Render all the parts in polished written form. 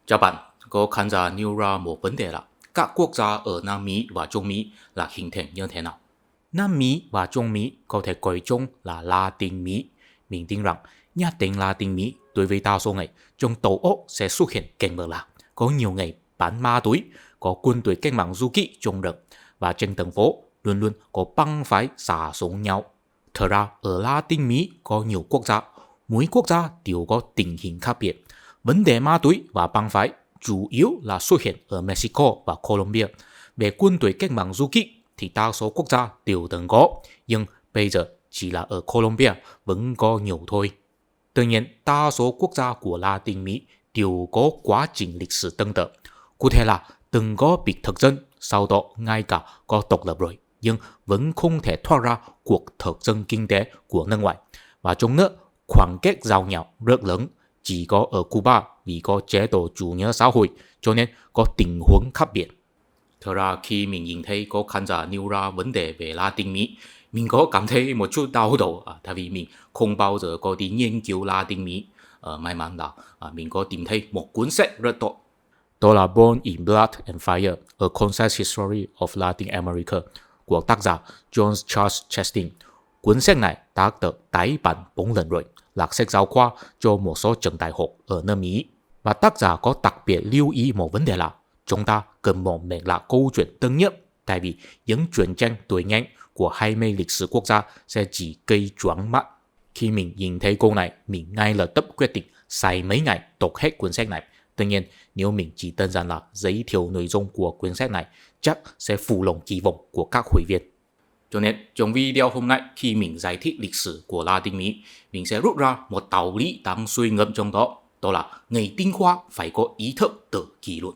Chào bạn, có khán giả nêu ra một vấn đề là các quốc gia ở Nam Mỹ và Trung Mỹ là hình thành như thế nào? Nam Mỹ và Trung Mỹ có thể gọi chung là Latin Mỹ. Mình tin rằng nhất định Latin Mỹ đối với đa số người trong tổ óc sẽ xuất hiện cảnh bờ lạc. Có nhiều người bán ma túy, có quân đội cách mạng du kích trong rừng và trên thành phố luôn luôn có băng phái xả súng nhau. Thật ra ở Latin Mỹ có nhiều quốc gia, mỗi quốc gia đều có tình hình khác biệt. Vấn đề ma túy và băng phái chủ yếu là xuất hiện ở Mexico và Colombia. Về quân đội cách mạng du kích thì đa số quốc gia đều từng có, nhưng bây giờ chỉ là ở Colombia vẫn có nhiều thôi. Tuy nhiên, đa số quốc gia của Latin Mỹ đều có quá trình lịch sử tương tự. Cụ thể là từng có biệt thực dân, sau đó ngay cả có độc lập rồi, nhưng vẫn không thể thoát ra cuộc thực dân kinh tế của nước ngoài. Và trong nước, khoảng cách giao nhau rất lớn, chỉ có ở Cuba vì có chế độ chủ nghĩa xã hội, cho nên có tình huống khác biệt. Thật ra khi mình nhìn thấy có khán giả nêu ra vấn đề về Latin Mỹ, mình có cảm thấy một chút đau đầu, tại vì mình không bao giờ có đi nghiên cứu Latin Mỹ. May mắn là mình có tìm thấy một cuốn sách rất tốt. Đó là Born in Blood and Fire, A Concise History of Latin America của tác giả John Charles Chastain. Cuốn sách này đã được tái bản 4 lần rồi, là sách giáo khoa cho một số trường đại học ở nước Mỹ. Và tác giả có đặc biệt lưu ý một vấn đề là chúng ta cần một mạch lạc câu chuyện tân nhất, tại vì những chuyện tranh tuổi nhanh của hai mươi lịch sử quốc gia sẽ chỉ gây choáng mắt. Khi mình nhìn thấy câu này, mình ngay lập tức quyết định xài mấy ngày đọc hết cuốn sách này. Tuy nhiên, nếu mình chỉ đơn giản là giới thiệu nội dung của cuốn sách này, chắc sẽ phụ lòng kỳ vọng của các hội viên. Cho nên trong video hôm nay, khi mình giải thích lịch sử của Latin Mỹ, mình sẽ rút ra một đạo lý đang suy ngẫm trong đó, đó là người tinh khoa phải có ý thức tự kỷ luật.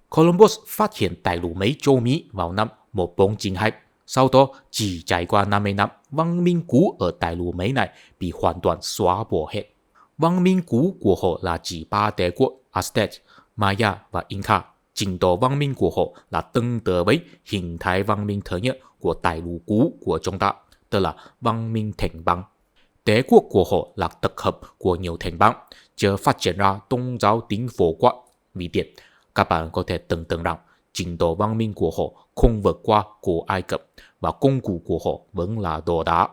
Columbus phát hiện đại lục mấy châu Mỹ vào năm 1492. Sau đó chỉ trải qua 50 năm, văn minh cũ ở đại lục mấy này bị hoàn toàn xóa bỏ hết. Văn minh cũ của họ là chỉ ba đế quốc Aztec, Maya và Inca. Trình độ văn minh của họ là tương tự với hình thái văn minh thứ nhất của đại lục cũ của chúng ta, tức là văn minh thành bang. Đế quốc của họ là tập hợp của nhiều thành bang, chưa phát triển ra tôn giáo tính phổ quát vì điện. Các bạn có thể tưởng tượng rằng trình độ văn minh của họ không vượt qua của Ai Cập và công cụ của họ vẫn là đồ đá.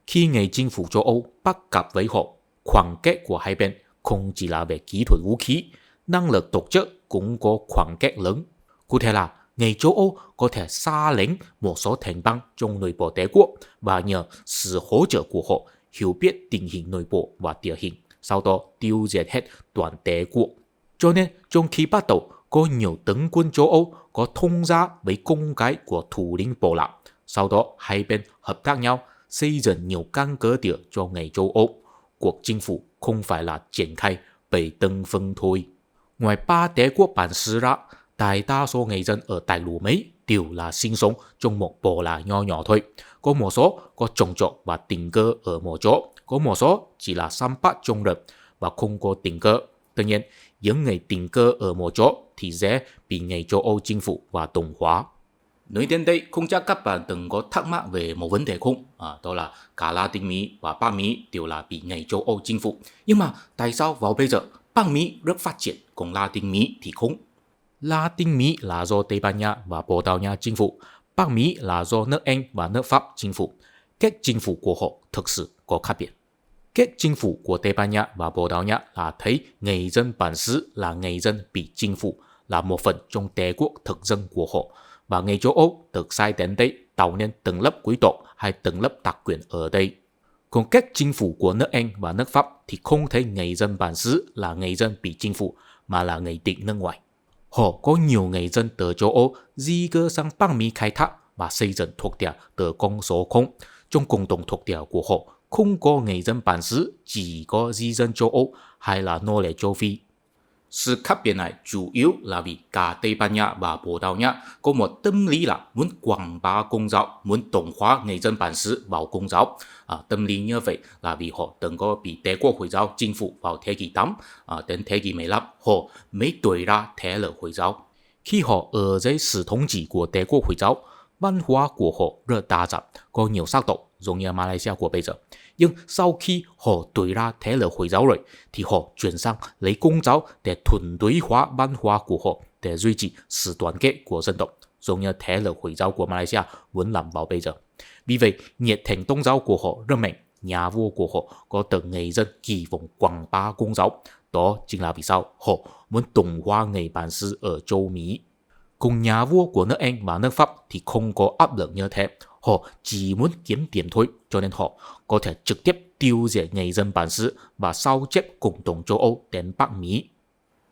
Khi người chính phủ châu Âu bắt cặp với họ, khoảng cách của hai bên không chỉ là về kỹ thuật vũ khí, năng lực tổ chức cũng có khoảng cách lớn. Cụ thể là người châu Âu có thể xa lánh một số thành bang trong nội bộ đế quốc và nhờ sự hỗ trợ của họ hiểu biết tình hình nội bộ và địa hình, sau đó tiêu diệt hết toàn đế quốc. Cho nên trong khi bắt đầu, có nhiều tướng quân châu Âu có thông gia với con gái của thủ lĩnh Bộ Lạc. Sau đó hai bên hợp tác nhau xây dựng nhiều căn cứ địa cho người châu Âu. Cuộc chinh phục không phải là triển khai bởi từng phân thôi. Ngoài ba đế quốc bản xứ ra, đại đa số người dân ở đại lục Mỹ đều là sinh sống trong một bộ lạc nho nhỏ thôi. Có một số có trồng trọt và định cư ở một chỗ, có một số chỉ là săn bắt trong rừng và không có định cư. Tuy nhiên, những người định cư ở một chỗ thì dễ bị người châu Âu chinh phục và đồng hóa. Nói đến đây, không chắc các bạn từng có thắc mắc về một vấn đề không? Đó là cả Latin Mỹ và Bắc Mỹ đều là bị người châu Âu chinh phục. Nhưng mà tại sao vào bây giờ Bắc Mỹ rất phát triển, còn Latin Mỹ thì không? Latin Mỹ là do Tây Ban Nha và Bồ Đào Nha chinh phục, Bắc Mỹ là do nước Anh và nước Pháp chinh phục. Cách chinh phục của họ thực sự có khác biệt. Cách chinh phục của Tây Ban Nha và Bồ Đào Nha là thấy người dân bản xứ là người dân bị chinh phục, là một phần trong đế quốc thực dân của họ, và người châu Âu được sai đến đây tạo nên tầng lớp quý tộc hay tầng lớp đặc quyền ở đây. Còn cách chinh phục của nước Anh và nước Pháp thì không thấy người dân bản xứ là người dân bị chinh phục, mà là người định nước ngoài. Họ có nhiều người dân từ châu Âu di cư sang Bắc Mỹ khai thác và xây dựng thuộc địa từ con số 0. Trong cộng đồng thuộc địa của họ không có người dân bản xứ, chỉ có di dân châu Âu hay là nô lệ châu Phi. Sự khác biệt này chủ yếu là vì cả Tây Ban Nha và Bồ Đào Nha có một tâm lý là muốn quảng bá công giáo, muốn đồng hóa người dân bản xứ vào công giáo. Tâm lý như vậy là vì họ từng có bị đế quốc Hồi giáo chinh phục vào thế kỷ 8, đến thế kỷ 15 họ mới tuổi ra thế lực Hồi giáo. Khi họ ở dưới sự thống trị của đế quốc Hồi giáo, văn hóa của họ rất đa dạng, có nhiều sắc tộc giống như Malaysia của bây giờ. Nhưng sau khi họ tuổi ra thế lực Hồi giáo rồi, thì họ chuyển sang lấy Công giáo để thuần túy hóa văn hóa của họ, để duy trì sự đoàn kết của dân tộc, giống như thế lực Hồi giáo của Malaysia muốn làm vào bây giờ. Vì vậy, nhiệt thành tôn giáo của họ rất mạnh, nhà vua của họ có được người dân kỳ vọng quảng bá Công giáo. Đó chính là vì sao họ muốn đồng hóa người bản xứ ở châu Mỹ. Cùng nhà vua của nước Anh và nước Pháp thì không có áp lực như thế. Họ chỉ muốn kiếm tiền thôi, cho nên họ có thể trực tiếp tiêu diệt người dân bản xứ và sao chép cộng đồng châu Âu đến Bắc Mỹ.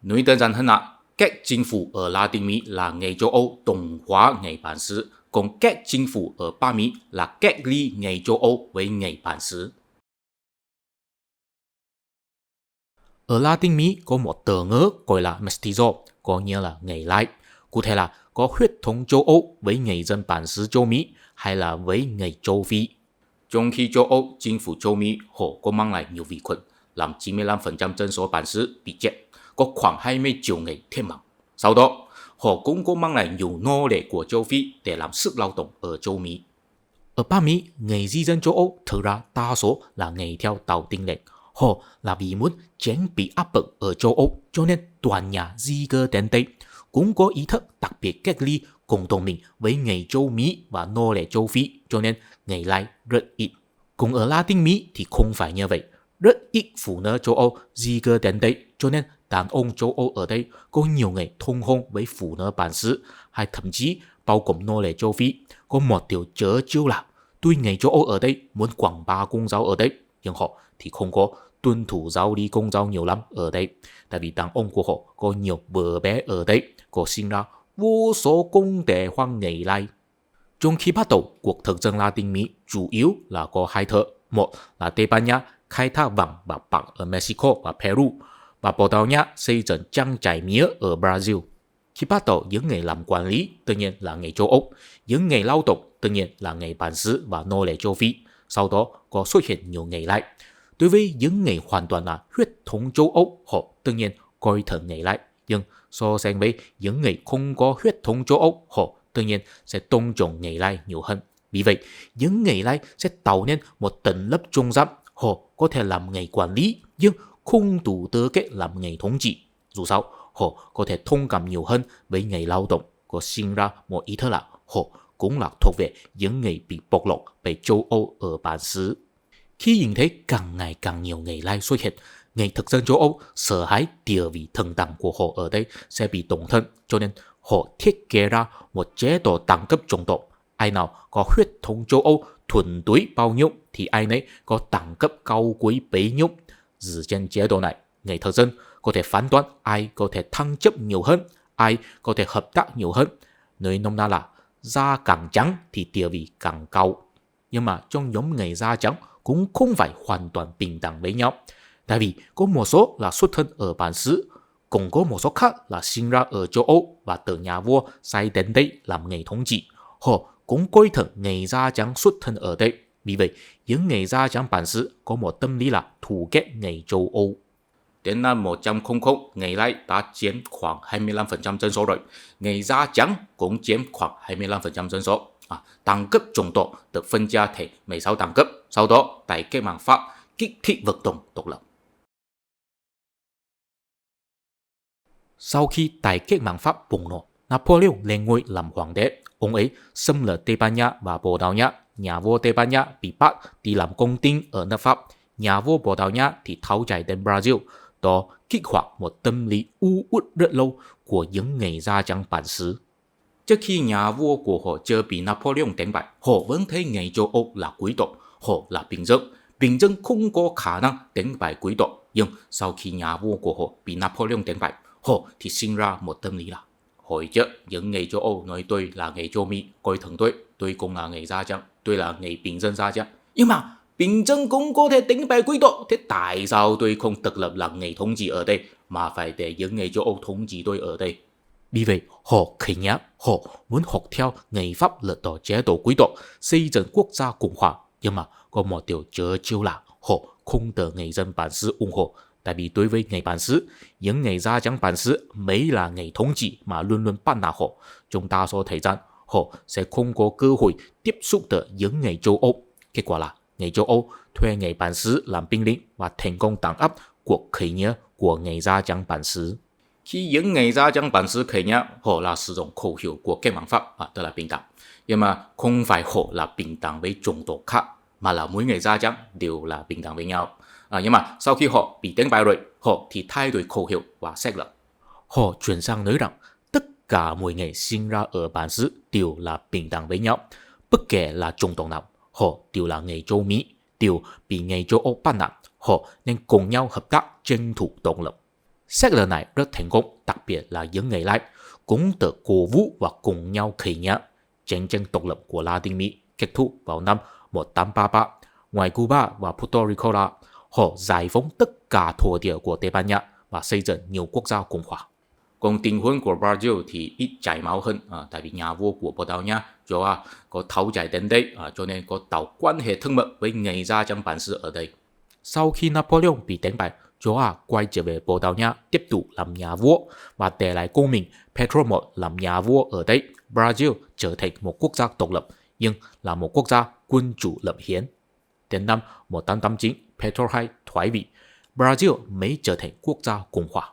Nói đơn giản hơn là các chính phủ ở Latin Mỹ là người châu Âu đồng hóa người bản xứ, còn các chính phủ ở Bắc Mỹ là cách ly người châu Âu với người bản xứ. Ở Latin Mỹ có một từ ngữ gọi là mestizo, có nghĩa là người lai. Cụ thể là có huyết thống châu Âu với người dân bản xứ châu Mỹ hay là với người châu Phi. Trong khi châu Âu, chính phủ châu Mỹ họ có mang lại nhiều vi khuẩn, làm 95% dân số bản xứ bị chết, có khoảng 20 triệu người thiệt mạng. Sau đó, họ cũng có mang lại nhiều nô lệ của châu Phi để làm sức lao động ở châu Mỹ. Ở Bắc Mỹ, người di dân châu Âu thực ra đa số là người theo Tàu Tinh lệnh. Họ là vì muốn tránh bị áp bức ở châu Âu, cho nên toàn nhà di cư đến đây, cũng có ý thức đặc biệt cách ly cộng đồng mình với người châu Mỹ và nô lệ châu Phi, cho nên người lai rất ít. Cũng ở Latin Mỹ thì không phải như vậy. Rất ít phụ nữ châu Âu di cư đến đây, cho nên đàn ông châu Âu ở đây có nhiều người thông hôn với phụ nữ bản xứ, hay thậm chí bao gồm nô lệ châu Phi. Có một điều chớ trêu là tuy người châu Âu ở đây muốn quảng bá Công giáo ở đây, nhưng họ thì không có tuân thủ giáo lý Công giáo nhiều lắm ở đây. Tại vì đàn ông của họ có nhiều bờ bé ở đây, có sinh ra vô số công đệ hoang người lai. Trong khi bắt đầu, cuộc thực dân Latin Mỹ chủ yếu là có hai thứ. Một là Tây Ban Nha khai thác vàng và bạc ở Mexico và Peru, và Bồ Đào Nha xây dựng trang trại mía ở Brazil. Khi bắt đầu, những người làm quản lý tự nhiên là người châu Âu, những người lao động tự nhiên là người bản xứ và nô lệ châu Phi. Sau đó có xuất hiện nhiều người lai. Đối với những người hoàn toàn là huyết thống châu Âu, họ tự nhiên coi thường người lai. Nhưng so sánh với những người không có huyết thống châu Âu, họ tự nhiên sẽ tôn trọng người lai nhiều hơn. Vì vậy, những người lai sẽ tạo nên một tầng lớp trung gian. Họ có thể làm người quản lý, nhưng không đủ tư cách làm người thống trị. Dù sao, họ có thể thông cảm nhiều hơn với người lao động, có sinh ra một ý thức là họ cũng là thuộc về những người bị bộc lộ bởi châu Âu ở bản xứ. Khi nhìn thấy càng ngày càng nhiều người lai xuất hiện, người thực dân châu Âu sợ hãi địa vị thượng đẳng của họ ở đây sẽ bị tổn thương, cho nên họ thiết kế ra một chế độ đẳng cấp chủng tộc. Ai nào có huyết thống châu Âu thuần túy bao nhiêu thì ai nấy có đẳng cấp cao quý bấy nhiêu. Dựa trên chế độ này, người thực dân có thể phán đoán ai có thể thăng chức nhiều hơn, ai có thể hợp tác nhiều hơn. Nói nôm na là da càng trắng thì địa vị càng cao. Nhưng mà trong nhóm người da trắng cũng không phải hoàn toàn bình đẳng với nhau. Tại vì có một số là xuất thân ở bản xứ, cũng có một số khác là sinh ra ở châu Âu và từ nhà vua sai đến đây làm người thống trị. Họ cũng coi thường người da trắng xuất thân ở đây. Vì vậy, những người da trắng bản xứ có một tâm lý là thù ghét người châu Âu. Đến năm 1100, người lai đã chiếm khoảng 25% dân số rồi. Người da trắng cũng chiếm khoảng 25% dân số. Đẳng cấp chủng tộc được phân chia thành 16 đẳng cấp. Sau đó, tại cách mạng Pháp kích thích vận động độc lập. Sau khi tại cách mạng Pháp bùng nổ, Napoleon lên ngôi làm hoàng đế. Ông ấy xâm lược Tây Ban Nha và Bồ Đào Nha. Nhà vua Tây Ban Nha bị bắt đi làm công tin ở nước Pháp. Nhà vua Bồ Đào Nha thì tháo chạy đến Brazil. Đó kích hoạt một tâm lý u uất rất lâu của những người da trắng bản xứ. Trước khi nhà vua của họ chưa bị Napoleon đánh bại, họ vẫn thấy người châu Âu là quý tộc, họ là bình dân. Bình dân không có khả năng đánh bại quý tộc. Nhưng sau khi nhà vua của họ bị Napoleon đánh bại, họ thì sinh ra một tâm lý là hồi trước những người châu Âu nói tôi là người châu Mỹ, coi thường tôi cũng là người da trắng, tôi là người bình dân da trắng. Nhưng mà bình dân cũng có thể đánh bại quý tộc, thế tại sao tôi không tự lập là người thống trị ở đây mà phải để những người châu Âu thống trị tôi ở đây? Vì vậy, họ khởi nghĩa, họ muốn học theo người Pháp lật đổ chế độ quý tộc, xây dựng quốc gia Cộng hòa. Nhưng mà có một điều chớ trêu là họ không được người dân bản xứ ủng hộ. Tại vì đối với người bản xứ, những người da trắng bản xứ mới là người thống trị mà luôn luôn bắt nạt họ. Trong đa số thời gian, họ sẽ không có cơ hội tiếp xúc được những người châu Âu. Kết quả là người châu Âu thuê người bản xứ làm binh lính và thành công đàn áp cuộc khởi nghĩa của người da trắng bản xứ. Khi những người da trắng bản xứ khởi nghĩa, họ là sử dụng khẩu hiệu của cách mạng Pháp, tức là bình đẳng. Nhưng mà không phải họ là bình đẳng với chủng tộc khác, mà là mỗi người da trắng đều là bình đẳng với nhau. Nhưng mà sau khi họ bị đánh bại rồi, họ thì thay đổi khẩu hiệu và sách lược. Họ chuyển sang nói rằng tất cả mọi người sinh ra ở bản xứ đều là bình đẳng với nhau, bất kể là chủng tộc nào, họ đều là người châu Mỹ, đều bị người châu Âu bắt nạt, họ nên cùng nhau hợp tác tranh thủ độc lập. Sách lược này rất thành công, đặc biệt là những người Lai cũng được cổ vũ và cùng nhau khởi nghĩa. Chiến tranh độc lập của Latin Mỹ kết thúc vào năm 1833. Ngoài Cuba và Puerto Rico ra, họ giải phóng tất cả thổ địa của Tây Ban Nha và xây dựng nhiều quốc gia cộng hòa. Còn tình huống của Brazil thì ít chảy máu hơn, tại vì nhà vua của Bồ Đào Nha có tháo chạy đến đây, cho nên có tạo quan hệ thân mật với người da trắng bản xứ ở đây. Sau khi Napoleon bị đánh bại, Joao quay trở về Bồ Đào Nha tiếp tục làm nhà vua và để lại con mình Pedro I làm nhà vua ở đây. Brazil trở thành một quốc gia độc lập, nhưng là một quốc gia quân chủ lập hiến. Đến năm 1889, Pedro II thoái vị, Brazil mới trở thành quốc gia cộng hòa.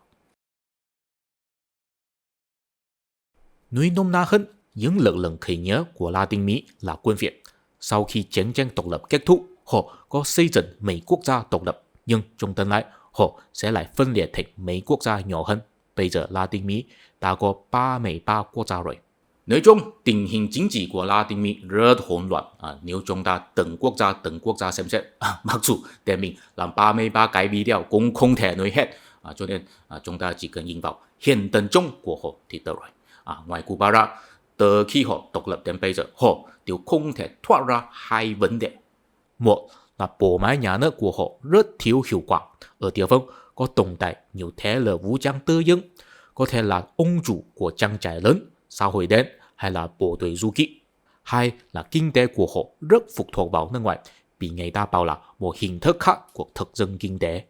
Nói nôm na hơn, những lực lượng khởi nghĩa của Latin Mỹ là quân Việt. Sau khi chiến tranh độc lập kết thúc, họ có xây dựng mấy quốc gia độc lập, nhưng trong tương lai họ sẽ lại phân liệt thành mấy quốc gia nhỏ hơn. Bây giờ Latin Mỹ đã có 33 quốc gia rồi. Nói chung, tình hình chính trị của Latin Mỹ rất hỗn loạn. Nếu chúng ta từng quốc gia xem xét, mặc dù để mình làm 33 cái video cũng không thể nói hết, cho nên chúng ta chỉ cần nhìn vào hiện tượng chung của họ thì được rồi. Ngoài Cuba ra, từ khi họ độc lập đến bây giờ, họ đều không thể thoát ra hai vấn đề. Một là bộ máy nhà nước của họ rất thiếu hiệu quả. Ở địa phương có tồn tại nhiều thế lực vũ trang tư nhân, có thể là ông chủ của trang trại lớn, xã hội đen hay là bộ đội du kích. Hai là kinh tế của họ rất phụ thuộc vào nước ngoài, bị người ta bảo là một hình thức khác của thực dân kinh tế.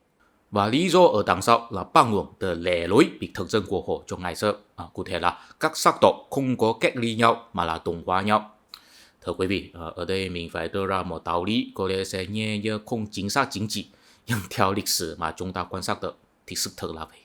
Và lý do ở đằng sau là bao gồm từ lề lối bị thực dân của họ trong ngày xưa. Cụ thể là các sắc tộc không có cách ly nhau mà là đồng hóa nhau. Thưa quý vị, ở đây mình phải đưa ra một đạo lý có lẽ sẽ nghe như không chính xác chính trị, nhưng theo lịch sử mà chúng ta quan sát được thì sự thật là vậy.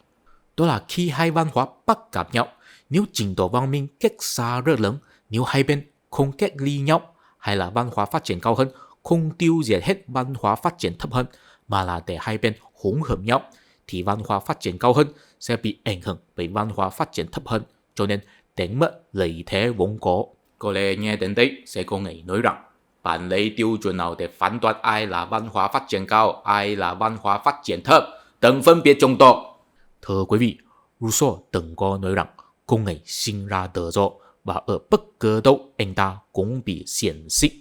Đó là khi hai văn hóa bắt gặp nhau, nếu trình độ văn minh cách xa rất lớn, nếu hai bên không cách ly nhau, hay là văn hóa phát triển cao hơn, không tiêu diệt hết văn hóa phát triển thấp hơn, mà là để hai bên hỗn hợp nhau, thì văn hóa phát triển cao hơn sẽ bị ảnh hưởng bởi văn hóa phát triển thấp hơn, cho nên đánh mất lợi thế vốn có. Có lẽ nghe đến đây sẽ có người nói rằng bạn lấy tiêu chuẩn nào để phán đoán ai là văn hóa phát triển cao, ai là văn hóa phát triển thấp,等分别chủng tộc. Thưa quý vị, Rousseau từng có nói rằng con người sinh ra tự do và ở bất cứ đâu anh ta cũng bị xiển xích.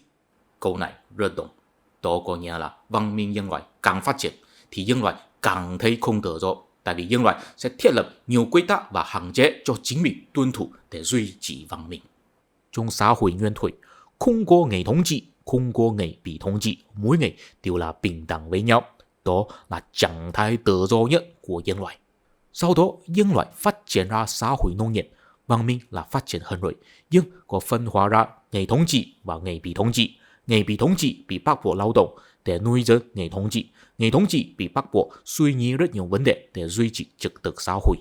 Câu này rất đúng. Đó có nghĩa là văn minh nhân loại càng phát triển thì nhân loại càng thấy không tự do, tại vì nhân loại sẽ thiết lập nhiều quy tắc và hạn chế cho chính mình tuân thủ để duy trì văn minh. Trong xã hội nguyên thủy, không có người thống trị, không có người bị thống trị, mỗi người đều là bình đẳng với nhau. Đó là trạng thái tự do nhất của nhân loại. Sau đó, nhân loại phát triển ra xã hội nông nghiệp, văn minh là phát triển hơn rồi, nhưng có phân hóa ra người thống trị và người bị thống trị. Người bị thống trị bị bắt buộc lao động để nuôi dưỡng người thống trị bị bắt buộc suy nghĩ rất nhiều vấn đề để duy trì trật tự xã hội.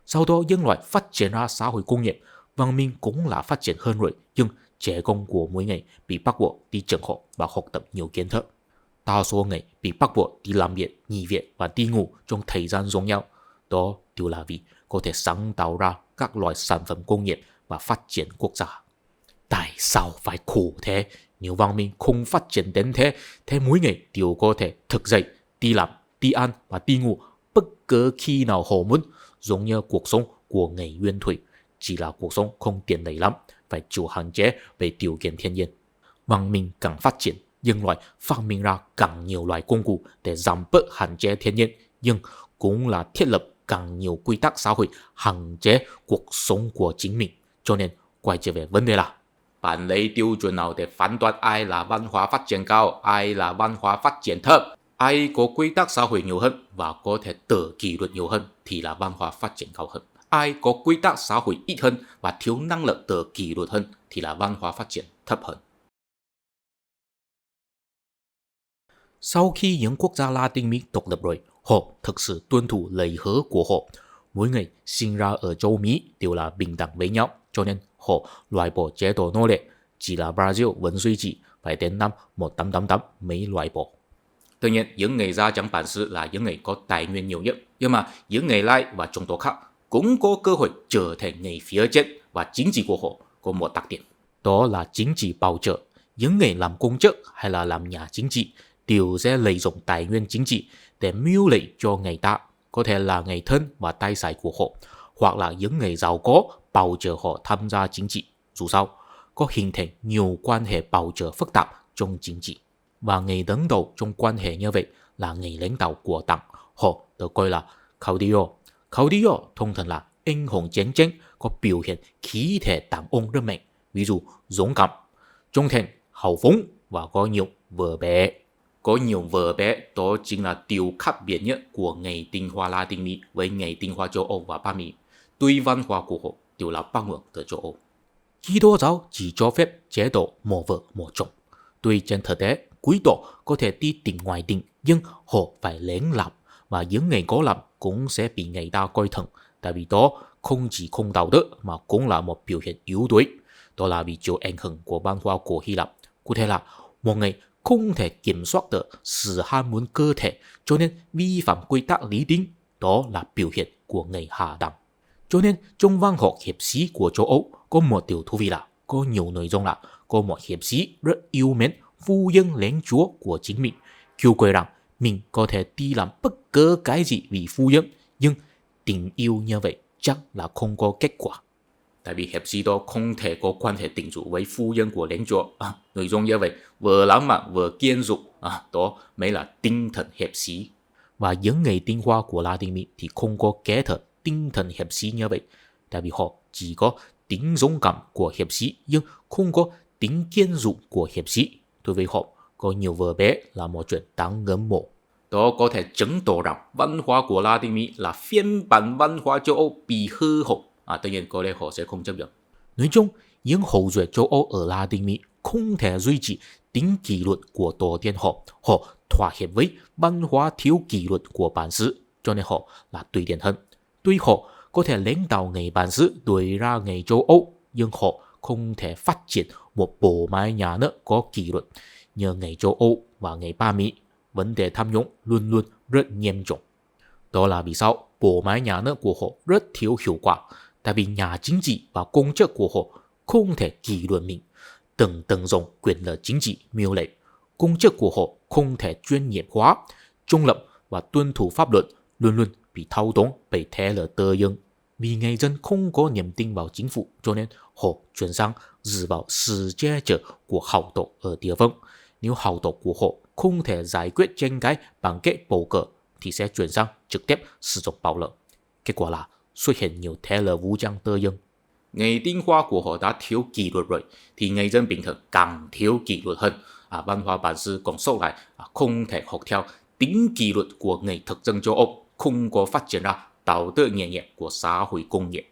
Sau đó, nhân loại phát triển ra xã hội công nghiệp, văn minh cũng là phát triển hơn rồi, nhưng trẻ con của mỗi người bị bắt buộc đi trường học và học tập nhiều kiến thức. Đa số người bị bắt buộc đi làm việc, nghỉ việc và đi ngủ trong thời gian giống nhau. Đó đều là vì có thể sáng tạo ra các loại sản phẩm công nghiệp và phát triển quốc gia. Tại sao phải khổ thế? Nếu văn minh không phát triển đến thế, thì mỗi người đều có thể thức dậy, đi làm, đi ăn và đi ngủ bất cứ khi nào họ muốn, giống như cuộc sống của người nguyên thủy. Chỉ là cuộc sống không tiện lợi lắm, phải chịu hạn chế về điều kiện thiên nhiên. Văn minh càng phát triển, nhân loại phát minh ra càng nhiều loại công cụ để giảm bớt hạn chế thiên nhiên, nhưng cũng là thiết lập càng nhiều quy tắc xã hội hạn chế cuộc sống của chính mình. Cho nên quay trở về vấn đề là bạn lấy tiêu chuẩn nào để phán đoán ai là văn hóa phát triển cao, ai là văn hóa phát triển thấp, ai có quy tắc xã hội nhiều hơn và có thể tự kỷ luật nhiều hơn thì là văn hóa phát triển cao hơn. Ai có quy tắc xã hội ít hơn và thiếu năng lực tự kỷ luật hơn thì là văn hóa phát triển thấp hơn. Sau khi những quốc gia Latin Mỹ độc lập rồi, họ thực sự tuân thủ lời hứa của họ. Mỗi người sinh ra ở châu Mỹ đều là bình đẳng với nhau, cho nên họ loại bỏ chế độ nô lệ. Chỉ là Brazil vẫn duy trì, phải đến năm 1888 mới loại bỏ. Tuy nhiên, những người da trắng bản xứ là những người có tài nguyên nhiều nhất, nhưng mà những người Lai và chủng tộc khác cũng có cơ hội trở thành người phía trên, và chính trị của họ có một đặc điểm. Đó là chính trị bảo trợ. Những người làm công chức hay là làm nhà chính trị đều sẽ lợi dụng tài nguyên chính trị để mưu lợi cho người ta, có thể là người thân và tài sản của họ, hoặc là những người giàu có bảo trợ họ tham gia chính trị. Dù sao, có hình thành nhiều quan hệ bảo trợ phức tạp trong chính trị. Và người đứng đầu trong quan hệ như vậy là người lãnh đạo của đảng, họ được gọi là caudillo. Caudillo thông thường là anh hùng chiến tranh, có biểu hiện khí thể đàn ông rất mạnh, ví dụ dũng cảm, trung thành, hào phóng và có nhiều vợ bé. Có nhiều vợ bé đó chính là điều khác biệt nhất của người tinh hoa Latin Mỹ với người tinh hoa châu Âu và Bắc Mỹ. Tuy văn hóa của họ đều là bắt nguồn từ châu Âu. Kitô giáo chỉ cho phép chế độ một vợ một chồng. Tuy trên thực tế, quý tộc có thể đi tỉnh ngoài tỉnh, nhưng họ phải lén làm, và những người có làm cũng sẽ bị người ta coi thường. Tại vì đó không chỉ không đạo đức mà cũng là một biểu hiện yếu đuối. Đó là vì chịu ảnh hưởng của văn hóa của Hy Lạp. Cụ thể là một người không thể kiểm soát được sự ham muốn cơ thể, cho nên vi phạm quy tắc lý tính. Đó là biểu hiện của người hạ đẳng. Cho nên trong văn học hiệp sĩ của châu Âu có một điều thú vị là có nhiều nội dung là có một hiệp sĩ rất yêu mến phu nhân lãnh chúa của chính mình, kêu gọi rằng mình có thể đi làm bất cứ cái gì vì phu nhân, nhưng tình yêu như vậy chắc là không có kết quả. Tại vì hiệp sĩ đó không thể có quan hệ tình dục với phu nhân của lãnh chúa. Nội dung như vậy vừa lãng mạn vừa kiên dục, đó mới là tinh thần hiệp sĩ. Và những người tinh hoa của Latin Mỹ thì không có kế thừa tinh thần hiệp sĩ như vậy, tại vì họ chỉ có tính dũng cảm của hiệp sĩ nhưng không có tính kiên dục của hiệp sĩ. Đối với họ, có nhiều vợ bé là một chuyện đáng ngưỡng mộ. Đó có thể chứng tỏ rằng văn hóa của Latin Mỹ là phiên bản văn hóa châu Âu bị hư hỏng. Tất nhiên có lẽ họ sẽ không chấp nhận. Nói chung, những hậu duệ châu Âu ở Latin Mỹ không thể duy trì tính kỷ luật của tổ tiên họ. Họ thỏa hiệp với văn hóa thiếu kỷ luật của bản xứ, cho nên họ là tùy tiện hơn. Tuy họ có thể lãnh đạo người bản xứ đuổi ra người châu Âu, nhưng họ không thể phát triển một bộ máy nhà nước có kỷ luật như người châu Âu và người Bắc Mỹ. Vấn đề tham nhũng luôn luôn rất nghiêm trọng. Đó là vì sao bộ máy nhà nước của họ rất thiếu hiệu quả, tại vì nhà chính trị và công chức của họ không thể kỷ luật mình, từng dùng quyền lực chính trị mưu lệ. Công chức của họ không thể chuyên nghiệp hóa, trung lập và tuân thủ pháp luật, luôn luôn bị thao túng bởi thế lực tư nhân. Vì người dân không có niềm tin vào chính phủ, cho nên họ chuyển sang dựa vào sự che chở của hào tộc ở địa phương. Nếu hào tộc của họ không thể giải quyết tranh cãi bằng cách bầu cử, thì sẽ chuyển sang trực tiếp sử dụng bạo lực. Kết quả là xuất hiện nhiều thế lực vũ trang tư nhân. Người tinh hoa của họ đã thiếu kỷ luật rồi, thì người dân bình thường càng thiếu kỷ luật hơn. Văn hóa bản xứ còn sâu lại, không thể học theo tính kỷ luật của người thực dân châu Âu, không có phát triển ra đạo đức nghề nghiệp của xã hội công nghiệp.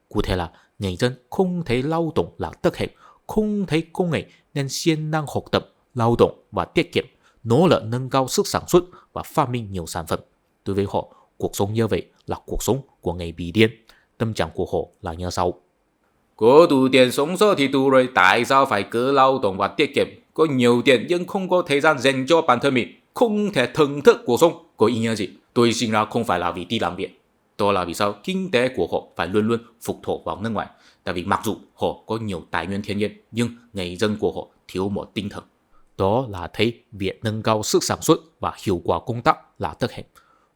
Cụ thể là người dân không thấy lao động là tất hệ, không thấy công nghệ nên siêng năng học tập, lao động và tiết kiệm, nỗ lực nâng cao sức sản xuất và phát minh nhiều sản phẩm. Đối với họ, cuộc sống như vậy là cuộc sống của người bị điên. Tâm trạng của họ là như sau. Có đủ tiền sống sót thì đủ rồi, tại sao phải cứ lao động và tiết kiệm? Có nhiều tiền nhưng không có thời gian dành cho bản thân mình, không thể thưởng thức cuộc sống. Có ý nghĩa gì? Tôi sinh ra không phải là vì đi làm việc. Đó là vì sao kinh tế của họ phải luôn luôn phụ thuộc vào nước ngoài. Tại vì mặc dù họ có nhiều tài nguyên thiên nhiên, nhưng người dân của họ thiếu một tinh thần. Đó là thấy việc nâng cao sức sản xuất và hiệu quả công tác là tất hệ.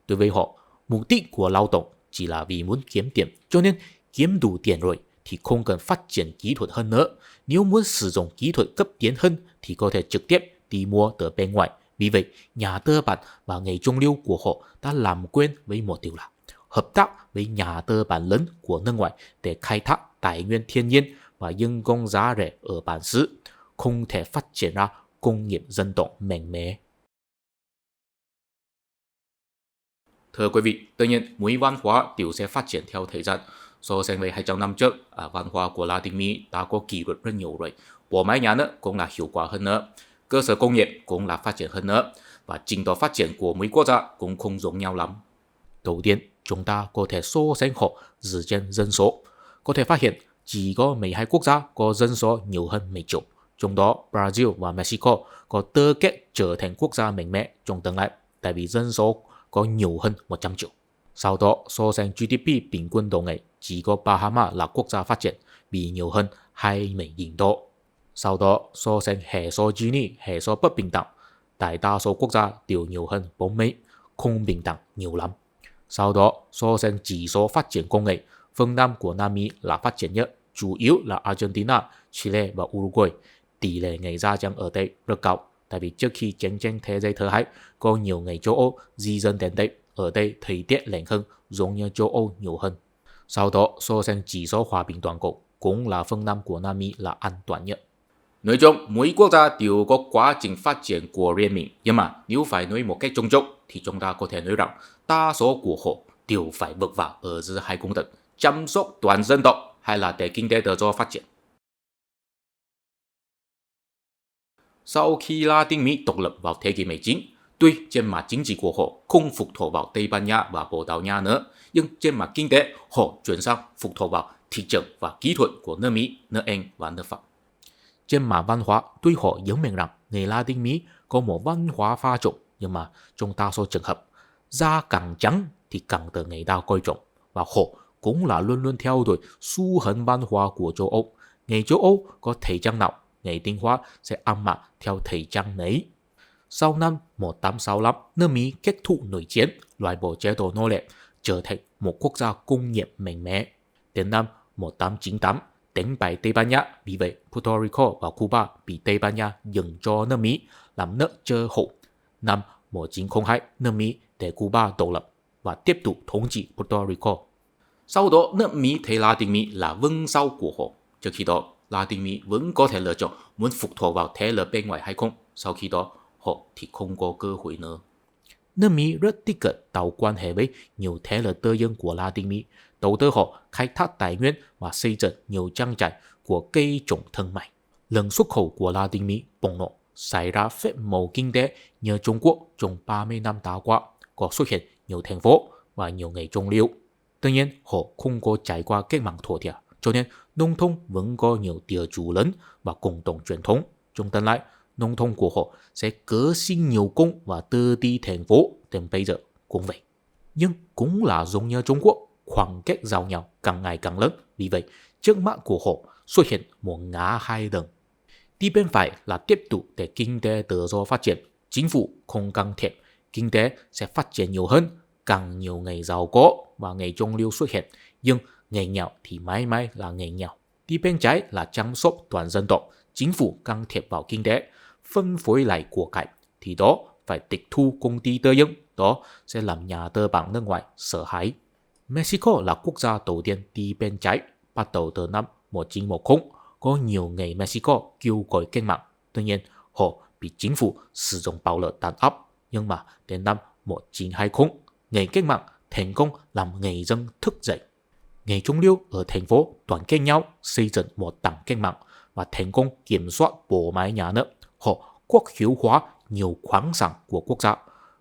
Đối với họ, mục đích của lao động chỉ là vì muốn kiếm tiền, cho nên kiếm đủ tiền rồi thì không cần phát triển kỹ thuật hơn nữa. Nếu muốn sử dụng kỹ thuật cấp tiến hơn thì có thể trực tiếp đi mua từ bên ngoài. Vì vậy, nhà tư bản và người trung lưu của họ đã làm quên với một điều là hợp tác với nhà tư bản lớn của nước ngoài để khai thác tài nguyên thiên nhiên và nhân công giá rẻ ở bản xứ, không thể phát triển ra công nghiệp dân tộc mạnh mẽ. Thưa quý vị, tất nhiên mỗi văn hóa đều sẽ phát triển theo thời gian. So sánh với 200 năm trước, văn hóa của Latin Mỹ đã có kỷ luật rất nhiều rồi. Bộ máy nhà nước cũng là hiệu quả hơn nữa. cơ sở công nghiệp cũng là phát triển hơn nữa, và trình độ phát triển của mỗi quốc gia cũng không giống nhau lắm. Đầu tiên, chúng ta có thể so sánh họ dựa trên dân số. Có thể phát hiện chỉ có 12 quốc gia có dân số nhiều hơn mấy triệu. Trong đó, Brazil và Mexico có tư cách trở thành quốc gia mạnh mẽ trong tương lai, tại vì dân số có nhiều hơn 100 triệu. Sau đó, so sánh GDP bình quân đầu ngày, chỉ có Bahamas là quốc gia phát triển, bị nhiều hơn 20.000 đô. Sau đó, so sánh hệ số Gini, hệ số bất bình đẳng, đại đa số quốc gia đều nhiều hơn 40, không bình đẳng nhiều lắm. Sau đó, so sánh chỉ số phát triển công nghệ, phương Nam của Nam Mỹ là phát triển nhất, chủ yếu là Argentina, Chile và Uruguay. Tỷ lệ người da trắng ở đây rất cao, tại vì trước khi chiến tranh thế giới thứ hai, có nhiều người châu Âu di dân đến đây. Ở đây thời tiết lạnh hơn, giống như châu Âu nhiều hơn. Sau đó, so sánh chỉ số hòa bình toàn cầu, cũng là phương Nam của Nam Mỹ là an toàn nhất. Nói chung, mỗi quốc gia đều có quá trình phát triển của riêng mình, nhưng mà nếu phải nói một cách chung chung thì chúng ta có thể nói rằng đa số của họ đều phải vượt vào ở giữa hai công thức, chăm sóc toàn dân tộc hay là để kinh tế tự do phát triển. Sau khi Latin Mỹ độc lập vào thế kỷ 19, tuy trên mặt chính trị của họ không phụ thuộc vào Tây Ban Nha và Bồ Đào Nha nữa, nhưng trên mặt kinh tế họ chuyển sang phụ thuộc vào thị trường và kỹ thuật của nước Mỹ, nước Anh và nước Pháp. Trên mặt văn hóa, tuy họ nhấn mạnh rằng người Latin Mỹ có một văn hóa pha trộn, nhưng mà trong đa số trường hợp, da càng trắng thì càng được người ta coi trọng, và họ cũng là luôn luôn theo đuổi xu hướng văn hóa của châu Âu. Người châu Âu có thời trang nào, người Tinh Hoa sẽ ăn mặc theo thời trang ấy. Sau năm 1865, nước Mỹ kết thúc nội chiến, loại bỏ chế độ nô lệ, trở thành một quốc gia công nghiệp mạnh mẽ. Đến năm 1898, đánh bại Tây Ban Nha, vì vậy Puerto Rico và Cuba bị Tây Ban Nha nhường cho nước Mỹ làm nước chơi hộ. Năm 1902, nước Mỹ để Cuba độc lập và tiếp tục thống trị Puerto Rico. Sau đó, nước Mỹ thấy Latin Mỹ là vâng sau của họ. Trước khi đó, Latin Mỹ vẫn có thể lựa chọn muốn phụ thuộc vào thế lực bên ngoài hay không. Sau khi đó, họ thì không có cơ hội nữa. Nước Mỹ rất tích cực tạo quan hệ với nhiều thế lực tư nhân của Latin Mỹ, đầu tư họ khai thác tài nguyên và xây dựng nhiều trang trại của cây trồng thương mại. Lượng xuất khẩu của Latin Mỹ bùng nổ, xảy ra phép màu kinh tế như Trung Quốc trong 30 năm đã qua, có xuất hiện nhiều thành phố và nhiều nghề trồng lưu. Tuy nhiên, họ không có trải qua cách mạng thổ địa, cho nên nông thôn vẫn có nhiều địa chủ lớn và cộng đồng truyền thống. Trong tương lai, nông thôn của họ sẽ cử xin nhiều công và tư đi thành phố, đến bây giờ cũng vậy. Nhưng cũng là giống như Trung Quốc, khoảng cách giàu nghèo càng ngày càng lớn, vì vậy trước mắt của họ xuất hiện một ngã hai đường. Đi bên phải là tiếp tục để kinh tế tự do phát triển, chính phủ không can thiệp, kinh tế sẽ phát triển nhiều hơn, càng nhiều người giàu có và người trung lưu xuất hiện, nhưng người nghèo thì mãi mãi là người nghèo. Đi bên trái là chăm sóc toàn dân tộc, chính phủ can thiệp vào kinh tế, phân phối lại của cải, thì đó phải tịch thu công ty tư nhân, đó sẽ làm nhà tư bản nước ngoài sợ hãi. Mexico là quốc gia đầu tiên đi bên trái, bắt đầu từ năm 1910, có nhiều người Mexico kêu gọi cách mạng. Tuy nhiên, họ bị chính phủ sử dụng bạo lực đàn áp, nhưng mà đến năm 1920, người cách mạng thành công làm người dân thức dậy. Người trung lưu ở thành phố đoàn kết nhau xây dựng một đảng cách mạng và thành công kiểm soát bộ máy nhà nước. Họ quốc hữu hóa nhiều khoáng sản của quốc gia,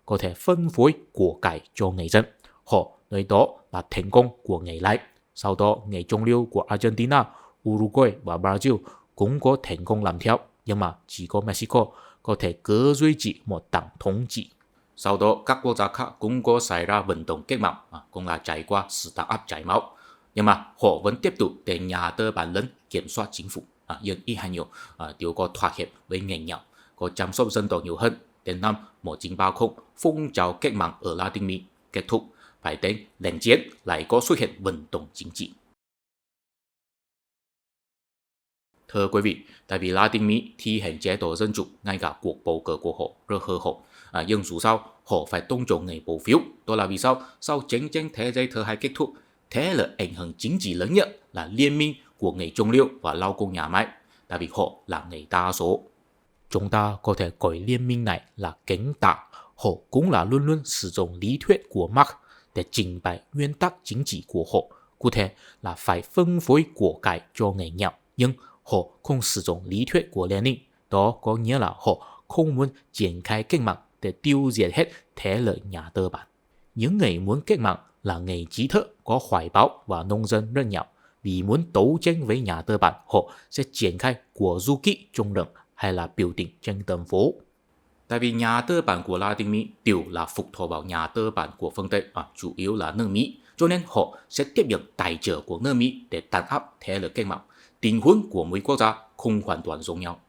có thể phân phối của cải cho người dân. Họ nói đó là thành công của người Lai. Sau đó, người trung lưu của Argentina, Uruguay và Brazil cũng có thành công làm theo, nhưng mà chỉ có Mexico có thể cứ duy trì một đảng thống trị. Sau đó, các quốc gia khác cũng có xảy ra vận động cách mạng, cũng là trải qua sự đàn áp chảy máu. Nhưng mà họ vẫn tiếp tục để nhà tư bản lớn kiểm soát chính phủ. Nhưng ít hay nhiều đều có thỏa hiệp với người nghèo, có chăm sóc dân tộc nhiều hơn. Đến năm 1930, phong trào cách mạng ở Latin Mỹ kết thúc, phải đến lệnh chiến lại có xuất hiện vận động chính trị. Thưa quý vị, tại vì Latin Mỹ thi hành chế độ dân chủ, ngay cả cuộc bầu cử của họ rất hư hậu. Nhưng dù sao, họ phải tôn trọng người bầu phiếu. Đó là vì sao? Sau chiến tranh thế giới thứ hai kết thúc, thế là ảnh hưởng chính trị lớn nhất là liên minh của người trung lưu và lao công nhà máy, tại vì họ là người đa số. Chúng ta có thể gọi liên minh này là cánh tả. Họ cũng là luôn luôn sử dụng lý thuyết của Marx để trình bày nguyên tắc chính trị của họ. Cụ thể là phải phân phối của cải cho người nghèo, nhưng họ không sử dụng lý thuyết của Lenin. Đó có nghĩa là họ không muốn triển khai cách mạng để tiêu diệt hết thế lực nhà tư bản. Những người muốn cách mạng là người trí thức có hoài bão và nông dân rất nhiều. Vì muốn đấu tranh với nhà tư bản, họ sẽ triển khai của du kích trung rừng hay là biểu tình trên đường phố. Tại vì nhà tư bản của Latin Mỹ đều là phục thuộc vào nhà tư bản của phương Tây, chủ yếu là nước Mỹ, cho nên họ sẽ tiếp nhận tài trợ của nước Mỹ để đàn áp thế lực cách mạng. Tình huống của mỗi quốc gia không hoàn toàn giống nhau.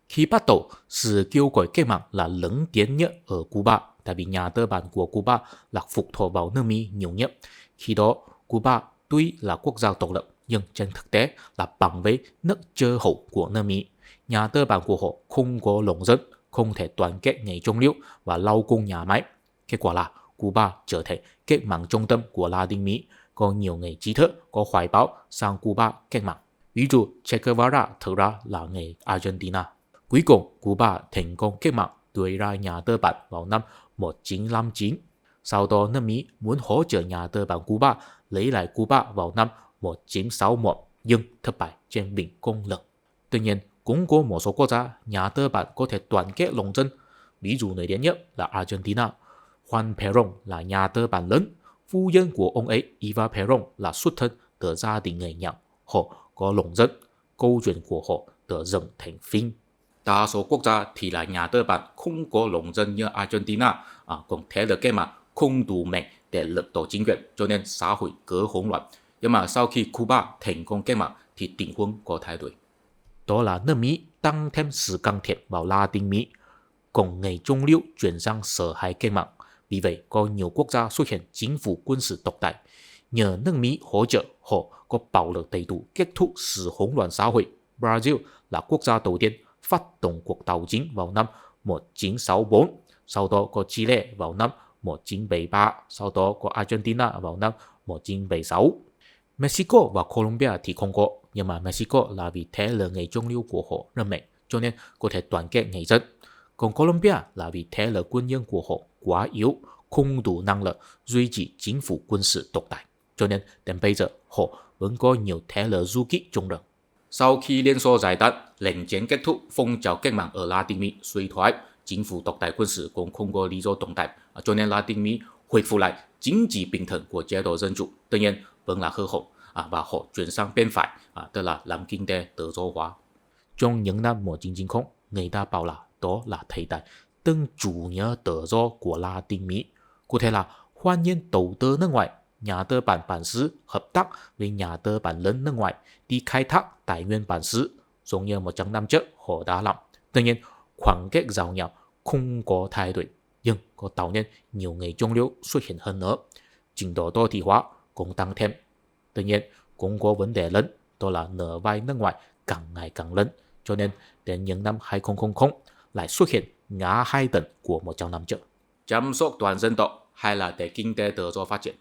Khi bắt đầu, sự kêu gọi cách mạng là lớn tiếng nhất ở Cuba, tại vì nhà tư bản của Cuba là phục thuộc vào nước Mỹ nhiều nhất. Khi đó, Cuba tuy là quốc gia độc lập, nhưng trên thực tế là bằng với nước chơi hậu của nước Mỹ. Nhà tư bản của họ không có lòng dân, không thể đoàn kết người trung lưu và lau cung nhà máy. Kết quả là Cuba trở thành cách mạng trung tâm của Latin Mỹ, có nhiều người trí thức có hoài bão sang Cuba cách mạng. Ví dụ Che Guevara thực ra là người Argentina. Cuối cùng, Cuba thành công cách mạng đuổi ra nhà tư bản vào năm 1959. Sau đó, nước Mỹ muốn hỗ trợ nhà tư bản Cuba lấy lại Cuba vào năm 1961, nhưng thất bại trên bình công lực. Tuy nhiên, cũng có một số quốc gia nhà tư bản có thể đoàn kết lòng dân. Ví dụ nổi tiếng nhất là Argentina. Juan Perón là nhà tư bản lớn. Phu nhân của ông ấy, Eva Perón, là xuất thân từ gia đình người nghèo. Họ có lòng dân. Câu chuyện của họ được dựng thành phim. Đa số quốc gia thì là nhà tư bản không có lòng dân như Argentina, còn thế lực cách mạng không đủ mạnh để lật đổ chính quyền, cho nên xã hội cứ hỗn loạn. Nhưng mà sau khi Cuba thành công cách mạng thì tình huống có thay đổi. Đó là nước Mỹ tăng thêm sự can thiệp vào Latin Mỹ, còn người trung lưu chuyển sang sợ hãi cách mạng. Vì vậy, có nhiều quốc gia xuất hiện chính phủ quân sự độc tài. Nhờ nước Mỹ hỗ trợ, họ có bạo lực đầy đủ kết thúc sự hỗn loạn xã hội. Brazil là quốc gia đầu tiên phát động cuộc đảo chính vào năm 1964, sau đó có Chile vào năm 1973, sau đó có Argentina vào năm 1976. Mexico và Colombia thì không có, nhưng mà Mexico là vì thế lực người trung lưu của họ rất mạnh, cho nên có thể đoàn kết người dân. Còn Colombia là vì thế lực quân nhân của họ quá yếu, không đủ năng lực duy trì chính phủ quân sự độc tài, cho nên đến bây giờ họ vẫn có nhiều thế lực du kích trung rừng. Sau khi Liên Xô giải tán, lệnh chiến kết thúc, phong trào cách mạng ở Latin Mỹ suy thoái, chính phủ độc tài quân sự cũng không có lý do tồn tại, cho nên Latin Mỹ恢復lại chính trị bình thường của chế độ dân chủ. Tuy nhiên vẫn là hư hỏng, và họ chuyển sang bên phải, tức là làm kinh tế tự do hóa. Trong những năm 1990, người ta bảo là đó là thời đại tân chủ nghĩa tự do của Latin Mỹ. Cụ thể là hoan nghênh đầu tư nước ngoài, nhà tư bản bản xứ hợp tác với nhà tư bản lớn nước ngoài đi khai thác tài nguyên bản xứ, giống như 100 năm trước họ đã làm. Tuy nhiên, khoảng cách giàu nghèo không có thay đổi, nhưng có tạo nên nhiều người trung lưu xuất hiện hơn nữa. Trình độ đô thị hóa cũng tăng thêm. Tuy nhiên, cũng có vấn đề lớn, đó là nợ vay nước ngoài càng ngày càng lớn, cho nên đến những năm 2000 lại xuất hiện ngã hai tầng của 100 năm trước. Chăm sóc toàn dân tộc hay là để kinh tế tự do phát triển.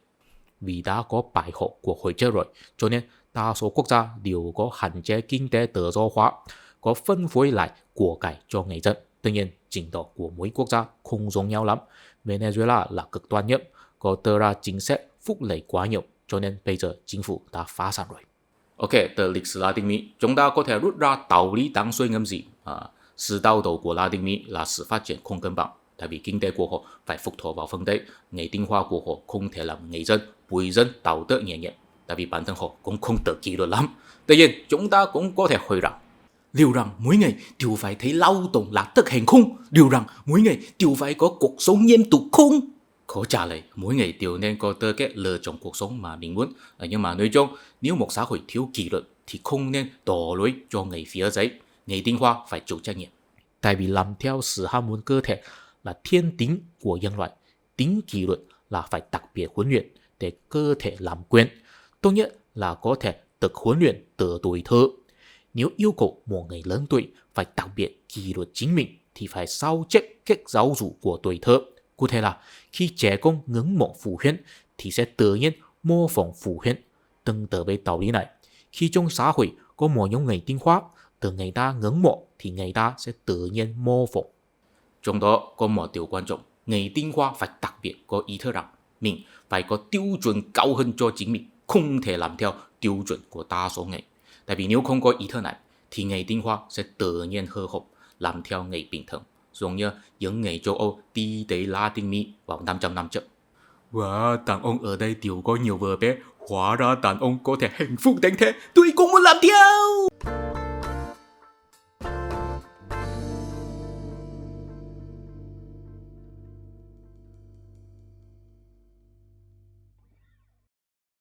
Vì đã có bài học của hồi trước rồi, cho nên đa số quốc gia đều có hạn chế kinh tế tự do hóa, có phân phối lại của cải cho người dân. Tuy nhiên, trình độ của mỗi quốc gia không giống nhau lắm. Venezuela là cực đoan nhất, có đưa ra chính sách phúc lợi quá nhiều, cho nên bây giờ chính phủ đã phá sản rồi. Ok, từ lịch sử Latin Mỹ, chúng ta có thể rút ra đạo lý đáng suy ngẫm gì? Sự đau đầu của Latin Mỹ là sự phát triển không cân bằng. Tại vì kinh tế của họ phải phụ thuộc vào phương Tây, nền tinh hoa của họ không thể làm người dân, bùi dân đạo đức nhẹ nhàng. Tại vì bản thân họ cũng không tự kỷ luật lắm. Tuy nhiên, chúng ta cũng có thể hỏi rằng, liệu rằng mỗi ngày đều phải thấy lao động là thực hành không? Liệu rằng mỗi ngày đều phải có cuộc sống nghiêm túc không? Câu trả lời, mỗi ngày đều nên có tư cách lựa chọn cuộc sống mà mình muốn. Nhưng mà nói chung, nếu một xã hội thiếu kỷ luật thì không nên đổ lỗi cho người phía dưới. Người tinh hoa phải chịu trách nhiệm. Tại vì làm theo sự ham muốn cơ thể là thiên tính của nhân loại. Tính kỷ luật là phải đặc biệt huấn luyện để cơ thể làm quen. Tốt nhất là có thể tự huấn luyện từ tuổi thơ. Nếu yêu cầu một người lớn tuổi phải đặc biệt kỷ luật chính mình thì phải sao chép cách giáo dục của tuổi thơ. Cụ thể là khi trẻ con ngưỡng mộ phụ huynh thì sẽ tự nhiên mô phỏng phụ huynh. Tương tự với đạo lý này, khi trong xã hội có một nhóm người tinh hoa, từ người ta ngưỡng mộ thì người ta sẽ tự nhiên mô phỏng. Trong đó có một điều quan trọng, người tinh hoa phải đặc biệt có ý thức rằng mình phải có tiêu chuẩn cao hơn cho chính mình, không thể làm theo tiêu chuẩn của đa số người. Tại vì nếu không có ý thức này thì người tinh hoa sẽ tự nhiên hư hỏng, làm theo người bình thường, giống như những người châu Âu đi tới Latin Mỹ vào 500 năm trước. Wow, đàn ông ở đây đều có nhiều vợ bé. Hóa ra đàn ông có thể hạnh phúc đến thế. Tôi cũng muốn làm theo.